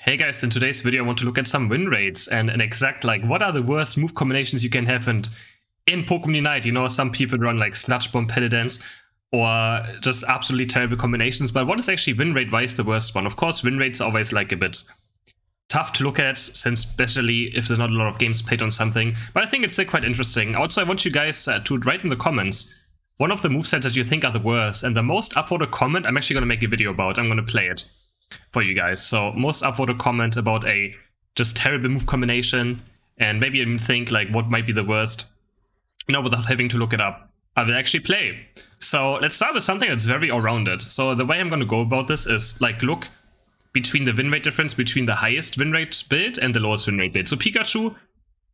Hey guys, in today's video I want to look at some win rates and an exact what are the worst move combinations you can have. And in Pokemon Unite, you know, some people run like Sludge Bomb, Petal Dance, or just absolutely terrible combinations, but what is actually win rate wise the worst one? Of course, win rates are always a bit tough to look at, since especially if there's not a lot of games played on something, but I think it's still quite interesting. Also, I want you guys to write in the comments one of the movesets that you think are the worst, and the most upvoted comment I'm actually going to make a video about. I'm going to play it for you guys. So most upvoted comment about a just terrible move combination, and maybe even think what might be the worst, you know, without having to look it up. I will actually play. So let's start with something that's very all-rounded. So the way I'm going to go about this is look between the win rate difference between the highest win rate build and the lowest win rate build. So Pikachu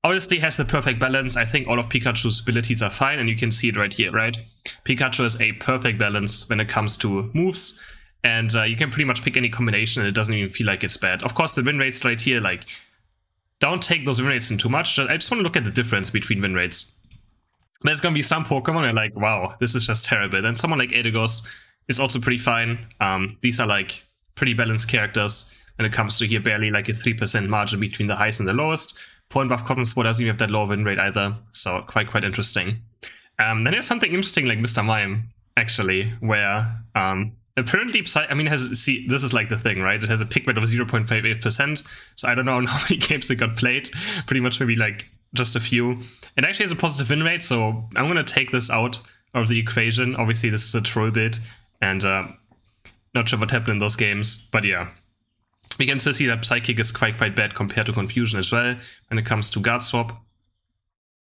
obviously has the perfect balance. I think all of Pikachu's abilities are fine, and you can see it right here, right? Pikachu has a perfect balance when it comes to moves, and you can pretty much pick any combination and it doesn't even feel like it's bad. Of course, the win rates right here, don't take those win rates in too much. I just want to look at the difference between win rates. There's going to be some Pokemon and wow, this is just terrible. Then someone like Eldegoss is also pretty fine. These are pretty balanced characters when it comes to here, barely a 3% margin between the highest and the lowest. Point Buff Cotton Spore doesn't even have that low win rate either, so quite interesting. Then there's something interesting like Mr. Mime, actually, where apparently this is the thing, right? It has a pick rate of 0.58%, so I don't know how many games it got played, pretty much maybe just a few. It actually has a positive win rate, so I'm gonna take this out of the equation. Obviously this is a troll bit, and not sure what happened in those games, but yeah. We can still see that Psychic is quite bad compared to Confusion as well when it comes to Guard Swap.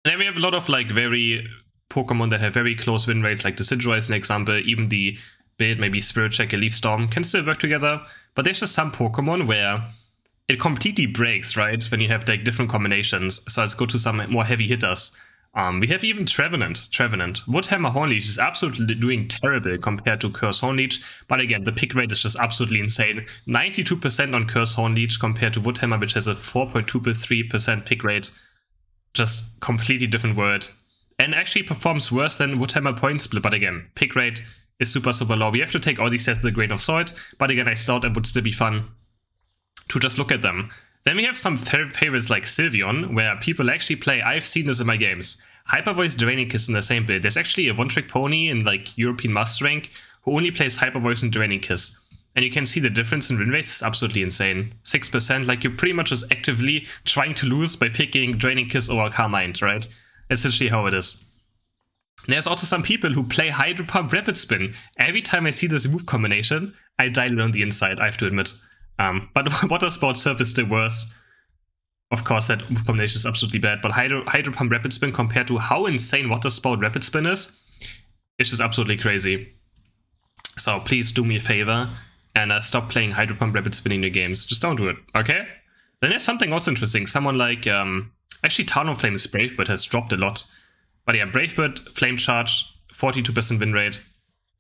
And then we have a lot of very Pokemon that have very close win rates, like the Decidueye is an example. Even the build, maybe Spirit Check or Leaf Storm, can still work together. But there's just some Pokemon where it completely breaks, right, when you have different combinations. So let's go to some more heavy hitters. We have even Trevenant. Woodhammer Hornleech is absolutely doing terrible compared to Curse Hornleech, but again, the pick rate is just absolutely insane. 92% on Curse Hornleech compared to Woodhammer, which has a 4.23% pick rate. Just completely different world. And actually performs worse than Woodhammer Point Split, but again, pick rate is super low. We have to take all these sets with a grain of salt, but again, I thought it would still be fun to just look at them. Then we have some favorites like Sylveon, where people actually play, I've seen this in my games, Hyper Voice Draining Kiss in the same build. There's actually a one-trick pony in European Master Rank who only plays Hyper Voice and Draining Kiss. And you can see the difference in win rates is absolutely insane. 6%, you're pretty much just actively trying to lose by picking Draining Kiss over Carmine, right? Essentially how it is. There's also some people who play Hydro Pump Rapid Spin. Every time I see this move combination, I dial it on the inside, I have to admit. But Water Spout Surf is still worse. Of course, that move combination is absolutely bad, but Hydro Pump Rapid Spin compared to how insane Water Spout Rapid Spin is, it's just absolutely crazy. So please do me a favor and stop playing Hydro Pump Rapid Spin in your games. Just don't do it, okay? Then there's something also interesting. Someone actually Talonflame's Brave Bird has dropped a lot. But yeah, Brave Bird, Flame Charge, 42% win rate.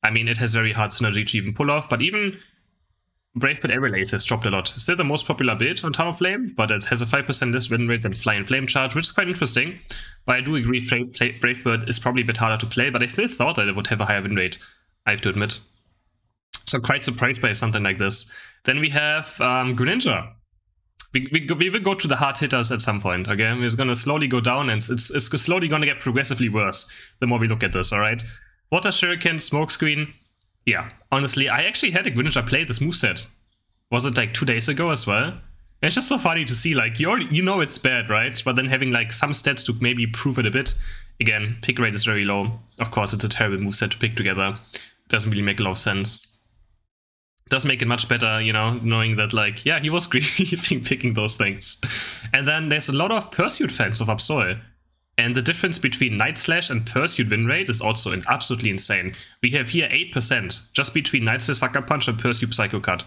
I mean, it has very hard synergy to even pull off, but even Brave Bird Airlace has dropped a lot. Still the most popular build on Talonflame, but it has a 5% less win rate than Fly and Flame Charge, which is quite interesting. But I do agree Brave Bird is probably a bit harder to play, but I still thought that it would have a higher win rate, I have to admit. So quite surprised by something like this. Then we have Greninja. We will go to the hard hitters at some point, okay? We're just gonna slowly go down, and it's slowly gonna get progressively worse the more we look at this, alright? Water Shuriken, Smokescreen. Yeah, honestly, I actually had a Greninja play this moveset. Was it 2 days ago as well? And it's just so funny to see, you know it's bad, right? But then having some stats to maybe prove it a bit. Again, pick rate is very low. Of course, it's a terrible moveset to pick together. Doesn't really make a lot of sense. Does make it much better, you know, knowing that, yeah, he was grieving picking those things. And then there's a lot of Pursuit fans of Absol. And the difference between Night Slash and Pursuit win rate is also absolutely insane. We have here 8% just between Night Slash Sucker Punch and Pursuit Psycho Cut.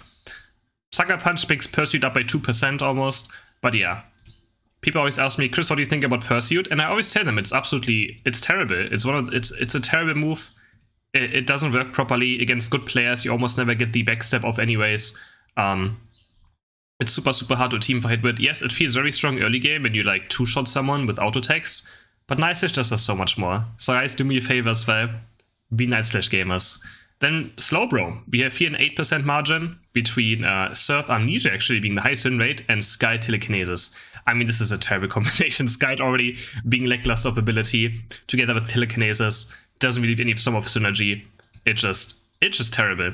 Sucker Punch picks Pursuit up by 2% almost, but yeah. People always ask me, Chris, what do you think about Pursuit? And I always tell them it's terrible. It's a terrible move. It doesn't work properly against good players. You almost never get the backstep off anyways. It's super hard to team fight with. Yes, it feels very strong early game when you two-shot someone with auto attacks, but Night Slash just does so much more. So guys, do me a favor as well. Be Night Slash gamers. Then Slowbro, we have here an 8% margin between Surf Amnesia actually being the highest win rate and Sky Telekinesis. I mean, this is a terrible combination. Sky already being lackluster of ability together with Telekinesis doesn't really have any form of synergy. It's just terrible.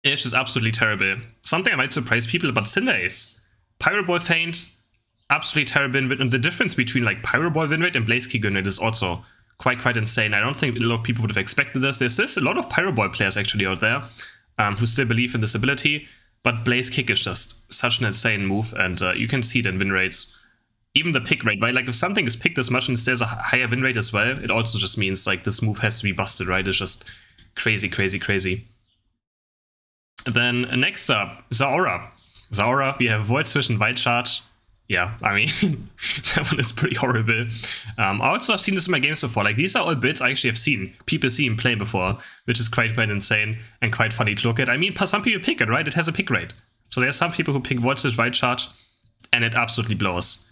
It's just absolutely terrible. Something I might surprise people about Cinderace. Pyro Ball Feint, absolutely terrible win rate, and the difference between like Pyro Ball win rate and Blaze Kick win rate is also quite insane. I don't think a lot of people would have expected this. There's a lot of Pyro Ball players actually out there who still believe in this ability, but Blaze Kick is just such an insane move, and you can see it in win rates. Even the pick rate, right? Like if something is picked this much and there's a higher win rate as well, it also just means like this move has to be busted, right? It's just crazy. Then next up, Zaora. Zaora, we have Void Swish and Wild Charge. Yeah, I mean, that one is pretty horrible. Also, I've seen this in my games before. Like, these are all builds I actually have seen people see him play before, which is quite insane and quite funny to look at. I mean, some people pick it, right? It has a pick rate. So there's some people who pick Void Swish, Wild Charge, and it absolutely blows.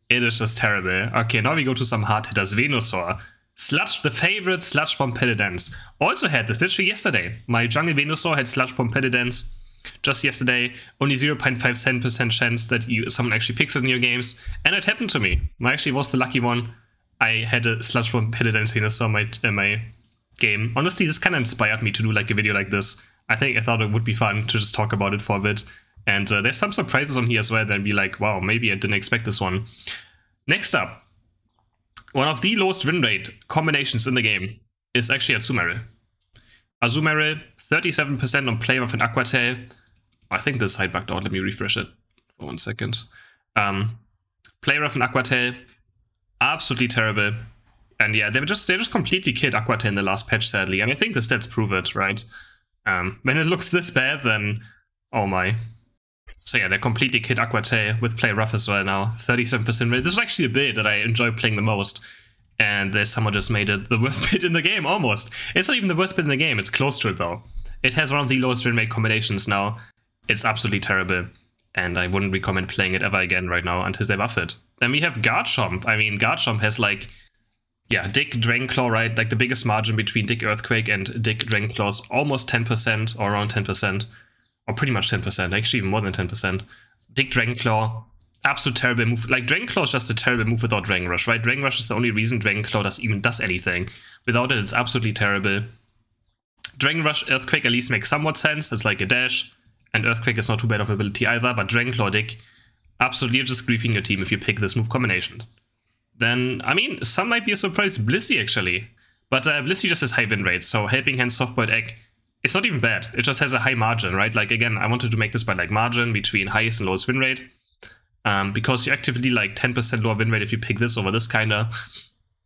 It is just terrible. Okay, now we go to some hard hitters. Venusaur. Sludge, the favorite Sludge Bomb Petal Dance. Also had this literally yesterday. My jungle Venusaur had Sludge Bomb Petal Dance just yesterday. Only 0.57% chance that someone actually picks it in your games. And it happened to me. I actually was the lucky one. I had a Sludge Bomb Petal Dance Venusaur in my game. Honestly, this kind of inspired me to do like a video like this. I thought it would be fun to just talk about it for a bit. And there's some surprises on here as well that be like, wow, maybe I didn't expect this one. Next up, one of the lowest win rate combinations in the game is actually Azumarill. Azumarill, 37% on Play Rough and Aqua Tail. I think this side bugged out. Let me refresh it for 1 second. Play Rough and Aqua Tail, absolutely terrible. And yeah, they just completely killed Aqua Tail in the last patch, sadly. And I think the stats prove it, right? When it looks this bad, then oh my. So yeah, they completely killed Aqua Tail with Play Rough as well now. 37% rate. This is actually a build that I enjoy playing the most. And there's someone just made it the worst build in the game, almost. It's not even the worst build in the game, it's close to it though. It has one of the lowest win rate combinations now. It's absolutely terrible. And I wouldn't recommend playing it ever again right now until they buff it. Then we have Garchomp. I mean, Garchomp has like, yeah, Dick Dragonclaw, right? Like the biggest margin between Dick Earthquake and Dick Dragonclaw is almost 10% or around 10%. Or pretty much 10%, actually even more than 10%. Dick Dragonclaw, absolute terrible move. Like, Dragonclaw is just a terrible move without Dragon Rush, right? Dragon Rush is the only reason Dragonclaw even does anything. Without it, it's absolutely terrible. Dragon Rush, Earthquake at least makes somewhat sense. It's like a dash. And Earthquake is not too bad of ability either, but Dragonclaw, Dick, absolutely you're just griefing your team if you pick this move combination. Then, I mean, some might be a surprise. Blissey, actually. But Blissey just has high win rates, so Helping Hand, Softboiled Egg, it's not even bad. It just has a high margin, right? Like, again, I wanted to make this by like margin between highest and lowest win rate. Because you actively like 10% lower win rate if you pick this over this kinda.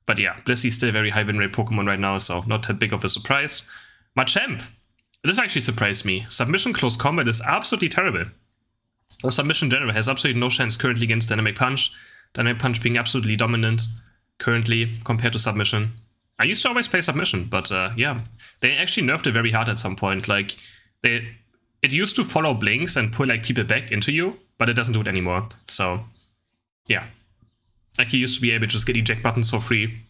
But yeah, Blissey's still a very high win rate Pokemon right now, so not that big of a surprise. Machamp. This actually surprised me. Submission Close Combat is absolutely terrible. Or Submission in general has absolutely no chance currently against Dynamic Punch. Dynamic Punch being absolutely dominant currently compared to Submission. I used to always play Submission, but yeah, they actually nerfed it very hard at some point. Like, it used to follow blinks and pull like people back into you, but it doesn't do it anymore. So yeah, like you used to be able to just get eject buttons for free.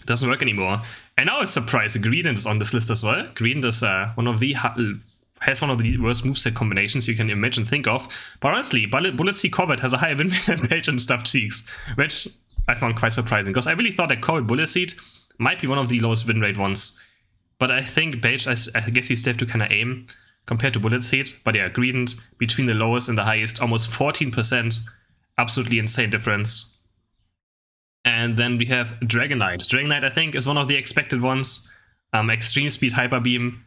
It doesn't work anymore. And now it's surprising, Greedent is on this list as well. Greedent is has one of the worst moveset combinations you can imagine, think of. But honestly, Bullet Sea Corbett has a higher win rate than Rage and Stuffed Cheeks, which I found quite surprising, because I really thought that Corbett Bullet Seed might be one of the lowest win rate ones. But I think Beige, I guess you still have to kind of aim compared to Bullet Seed. But yeah, Greedent between the lowest and the highest, almost 14%. Absolutely insane difference. And then we have Dragonite. Dragonite, I think, is one of the expected ones. Extreme Speed Hyper Beam.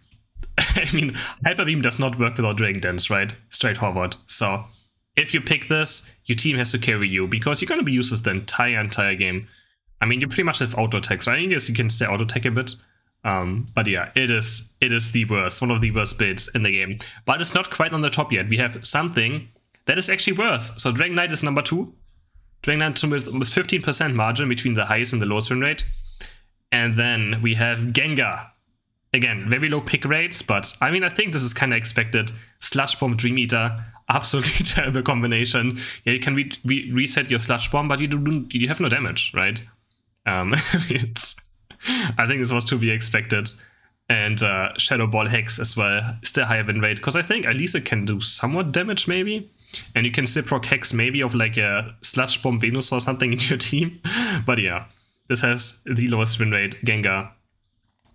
I mean, Hyper Beam does not work without Dragon Dance, right? Straightforward. So if you pick this, your team has to carry you, because you're going to be useless the entire game. I mean, you pretty much have auto attacks, right? I guess you can stay auto attack a bit. But yeah, it is the worst, one of the worst builds in the game. But it's not quite on the top yet. We have something that is actually worse. So Dragonite is number 2. Dragonite with 15% margin between the highest and the lowest win rate. And then we have Gengar. Again, very low pick rates, but I mean, I think this is kind of expected. Sludge Bomb, Dream Eater, absolutely terrible combination. Yeah, you can reset your Sludge Bomb, but you have no damage, right? I think this was to be expected. And Shadow Ball Hex as well, still higher win rate, because I think at least it can do somewhat damage maybe. And you can Ziproc Hex maybe of like a Sludge Bomb Venus or something in your team. But yeah, this has the lowest win rate, Gengar,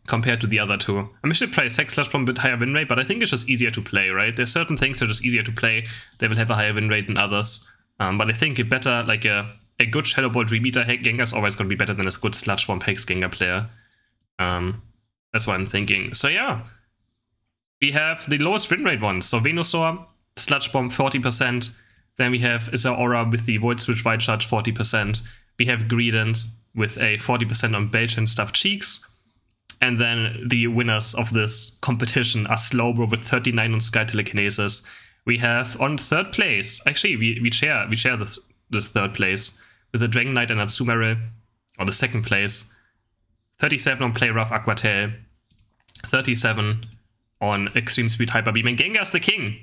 compared to the other two. I mean, I should play Hex Sludge Bomb with higher win rate, but I think it's just easier to play, right? There's certain things that are just easier to play. They will have a higher win rate than others. But I think a better, like a good Shadow Ball Dream Eater Gengar is always going to be better than a good Sludge Bomb Hex Gengar player. That's what I'm thinking. So yeah, we have the lowest win rate ones. So Venusaur, Sludge Bomb 40%. Then we have Zeraora with the Void Switch Wild Charge 40%. We have Greedent with a 40% on Belgian Stuffed Cheeks. And then the winners of this competition are Slowbro with 39 on Sky Telekinesis. We have on third place, actually we share this third place with the Dragonite and Azumarill, or the second place. 37 on Play Rough Aquatail, 37 on Extreme Speed Hyper Beam, and Gengar's the king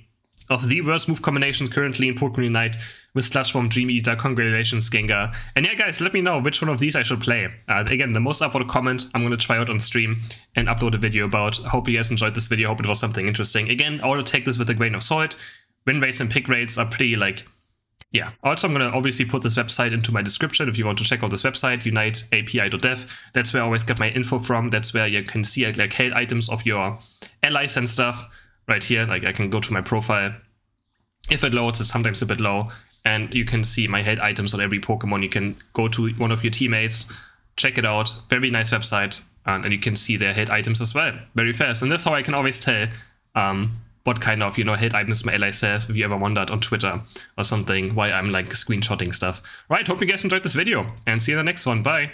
of the worst move combinations currently in Pokemon Unite with Sludge Bomb Dream Eater. Congratulations, Gengar. And yeah, guys, let me know which one of these I should play. Again, the most upvoted comment I'm going to try out on stream and upload a video about. Hope you guys enjoyed this video. Hope it was something interesting. Again, I will take this with a grain of salt. Win rates and pick rates are pretty like... Yeah, also I'm going to obviously put this website into my description if you want to check out this website, uniteapi.dev. That's where I always get my info from. That's where you can see like held items of your allies and stuff. Right here, like I can go to my profile. If it loads, it's sometimes a bit low. And you can see my held items on every Pokemon. You can go to one of your teammates, check it out. Very nice website. And you can see their held items as well, very fast. And that's how I can always tell what kind of, held items my allies have, if you ever wondered on Twitter or something, why I'm like screenshotting stuff. Right, hope you guys enjoyed this video, and see you in the next one. Bye!